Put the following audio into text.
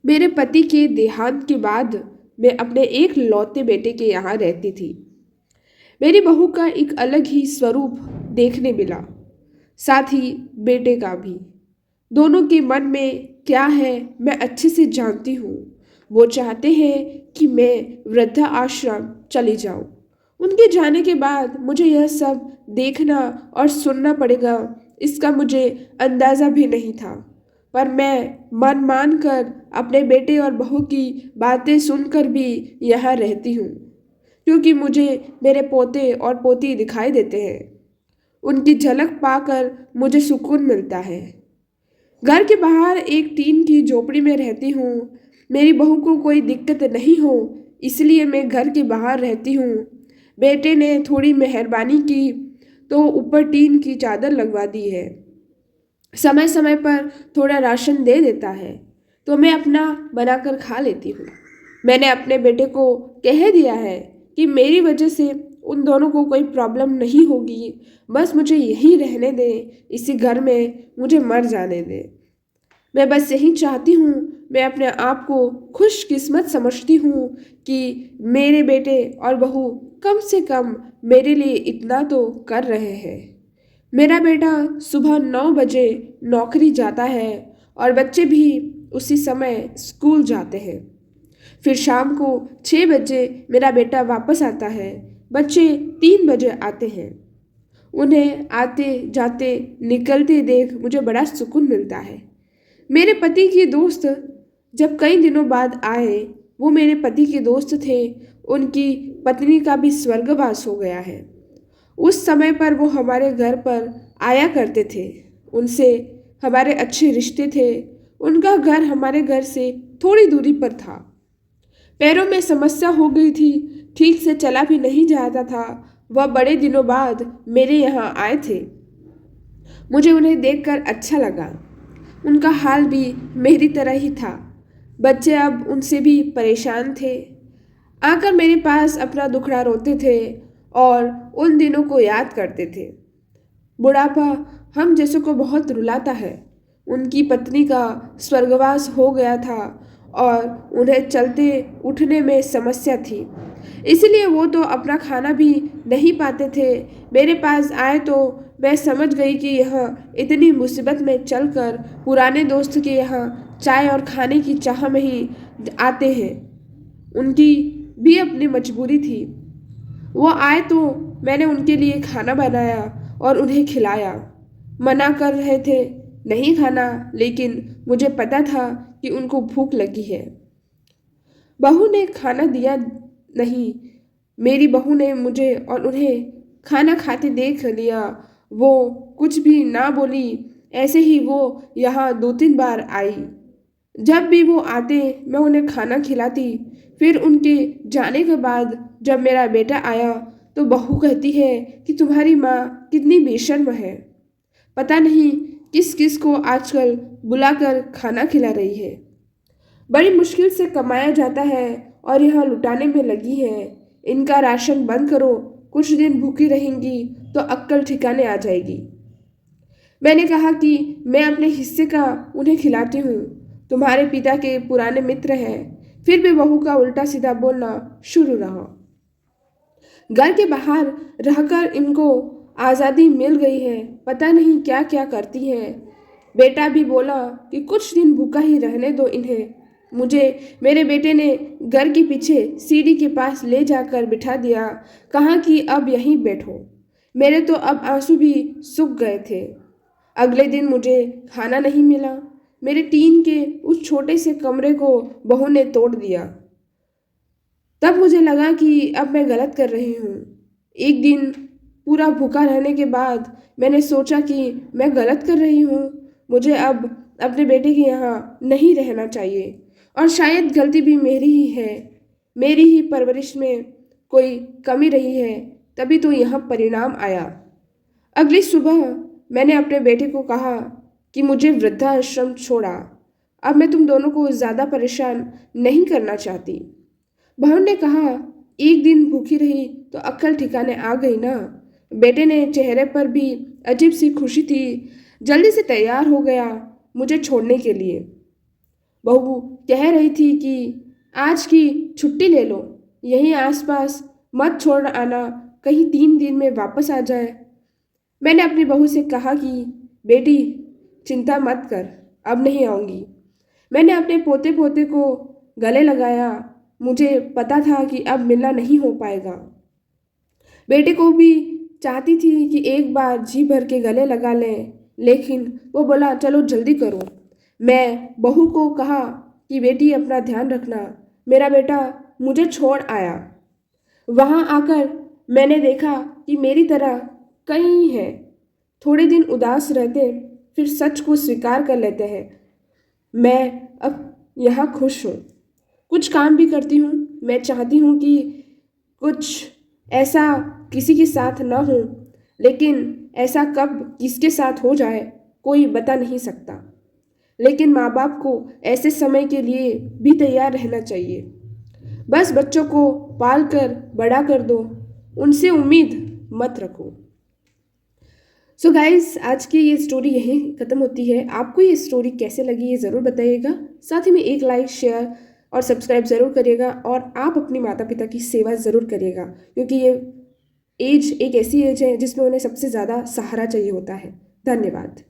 मेरे पति के देहांत के बाद मैं अपने एक लौते बेटे के यहाँ रहती थी। मेरी बहू का एक अलग ही स्वरूप देखने मिला, साथ ही बेटे का भी। दोनों के मन में क्या है मैं अच्छे से जानती हूँ। वो चाहते हैं कि मैं वृद्धा आश्रम चली जाऊँ। उनके जाने के बाद मुझे यह सब देखना और सुनना पड़ेगा, इसका मुझे अंदाज़ा भी नहीं था। पर मैं मन मान कर अपने बेटे और बहू की बातें सुनकर भी यहाँ रहती हूँ, क्योंकि मुझे मेरे पोते और पोती दिखाई देते हैं। उनकी झलक पाकर मुझे सुकून मिलता है। घर के बाहर एक टीन की झोपड़ी में रहती हूँ। मेरी बहू को कोई दिक्कत नहीं हो, इसलिए मैं घर के बाहर रहती हूँ। बेटे ने थोड़ी मेहरबानी की तो ऊपर टीन की चादर लगवा दी है। समय समय पर थोड़ा राशन दे देता है तो मैं अपना बनाकर खा लेती हूँ। मैंने अपने बेटे को कह दिया है कि मेरी वजह से उन दोनों को कोई प्रॉब्लम नहीं होगी, बस मुझे यहीं रहने दें, इसी घर में मुझे मर जाने दें। मैं बस यही चाहती हूँ, मैं अपने आप को खुशकिस्मत समझती हूँ कि मेरे बेटे और बहू कम से कम मेरे लिए इतना तो कर रहे हैं। मेरा बेटा सुबह 9 बजे नौकरी जाता है और बच्चे भी उसी समय स्कूल जाते हैं। फिर शाम को 6 बजे मेरा बेटा वापस आता है। बच्चे 3 बजे आते हैं। उन्हें आते जाते निकलते देख मुझे बड़ा सुकून मिलता है। मेरे पति के दोस्त जब कई दिनों बाद आए, वो मेरे पति के दोस्त थे। उनकी पत्नी का भी स्वर्गवास हो गया है। उस समय पर वो हमारे घर पर आया करते थे। उनसे हमारे अच्छे रिश्ते थे। उनका घर हमारे घर से थोड़ी दूरी पर था। पैरों में समस्या हो गई थी, ठीक से चला भी नहीं जाता था। वह बड़े दिनों बाद मेरे यहाँ आए थे। मुझे उन्हें देखकर अच्छा लगा। उनका हाल भी मेरी तरह ही था। बच्चे अब उनसे भी परेशान थे। आकर मेरे पास अपना दुखड़ा रोते थे और उन दिनों को याद करते थे। बुढ़ापा हम जैसों को बहुत रुलाता है। उनकी पत्नी का स्वर्गवास हो गया था और उन्हें चलते उठने में समस्या थी, इसलिए वो तो अपना खाना भी नहीं पाते थे। मेरे पास आए तो मैं समझ गई कि यह इतनी मुसीबत में चलकर पुराने दोस्त के यहाँ चाय और खाने की चाह में ही आते हैं। उनकी भी अपनी मजबूरी थी। वो आए तो मैंने उनके लिए खाना बनाया और उन्हें खिलाया। मना कर रहे थे नहीं खाना, लेकिन मुझे पता था कि उनको भूख लगी है। बहू ने खाना दिया नहीं। मेरी बहू ने मुझे और उन्हें खाना खाते देख लिया। वो कुछ भी ना बोली। ऐसे ही वो यहाँ 2-3 बार आई। जब भी वो आते मैं उन्हें खाना खिलाती। फिर उनके जाने के बाद जब मेरा बेटा आया तो बहू कहती है कि तुम्हारी माँ कितनी बेशर्म है, पता नहीं किस किस को आजकल बुलाकर खाना खिला रही है। बड़ी मुश्किल से कमाया जाता है और यह लुटाने में लगी है। इनका राशन बंद करो, कुछ दिन भूखी रहेंगी तो अक्ल ठिकाने आ जाएगी। मैंने कहा कि मैं अपने हिस्से का उन्हें खिलाती हूँ, तुम्हारे पिता के पुराने मित्र हैं। फिर भी बहू का उल्टा सीधा बोलना शुरू रहा। घर के बाहर रहकर इनको आज़ादी मिल गई है, पता नहीं क्या क्या करती हैं। बेटा भी बोला कि कुछ दिन भूखा ही रहने दो इन्हें। मुझे मेरे बेटे ने घर के पीछे सीढ़ी के पास ले जाकर बिठा दिया। कहा कि अब यहीं बैठो। मेरे तो अब आंसू भी सूख गए थे। अगले दिन मुझे खाना नहीं मिला। मेरे टीन के उस छोटे से कमरे को बहू ने तोड़ दिया। तब मुझे लगा कि अब मैं गलत कर रही हूँ। एक दिन पूरा भूखा रहने के बाद मैंने सोचा कि मैं गलत कर रही हूँ। मुझे अब अपने बेटे के यहाँ नहीं रहना चाहिए और शायद गलती भी मेरी ही है। मेरी ही परवरिश में कोई कमी रही है, तभी तो यह परिणाम आया। अगली सुबह मैंने अपने बेटे को कहा कि मुझे वृद्धाश्रम छोड़ा। अब मैं तुम दोनों को ज़्यादा परेशान नहीं करना चाहती। बहू ने कहा एक दिन भूखी रही तो अक्ल ठिकाने आ गई ना। बेटे ने चेहरे पर भी अजीब सी खुशी थी। जल्दी से तैयार हो गया मुझे छोड़ने के लिए। बहू कह रही थी कि आज की छुट्टी ले लो, यहीं आसपास मत छोड़ आना, कहीं 3 दिन में वापस आ जाए। मैंने अपनी बहू से कहा कि बेटी चिंता मत कर, अब नहीं आऊँगी। मैंने अपने पोते पोते को गले लगाया। मुझे पता था कि अब मिलना नहीं हो पाएगा। बेटे को भी चाहती थी कि एक बार जी भर के गले लगा लें, लेकिन वो बोला चलो जल्दी करो। मैं बहू को कहा कि बेटी अपना ध्यान रखना, मेरा बेटा मुझे छोड़ आया। वहाँ आकर मैंने देखा कि मेरी तरह कई हैं, थोड़े दिन उदास रहते फिर सच को स्वीकार कर लेते हैं। मैं अब यहाँ खुश हूँ, कुछ काम भी करती हूँ। मैं चाहती हूँ कि कुछ ऐसा किसी के साथ ना हो, लेकिन ऐसा कब किसके साथ हो जाए कोई बता नहीं सकता। लेकिन माँ बाप को ऐसे समय के लिए भी तैयार रहना चाहिए। बस बच्चों को पाल कर बड़ा कर दो, उनसे उम्मीद मत रखो। सो गाइस, आज की ये स्टोरी यहीं ख़त्म होती है। आपको ये स्टोरी कैसे लगी ये ज़रूर बताइएगा। साथ ही में एक लाइक, शेयर और सब्सक्राइब ज़रूर करिएगा, और आप अपने माता पिता की सेवा ज़रूर करिएगा, क्योंकि ये एज एक ऐसी एज है जिसमें उन्हें सबसे ज़्यादा सहारा चाहिए होता है। धन्यवाद।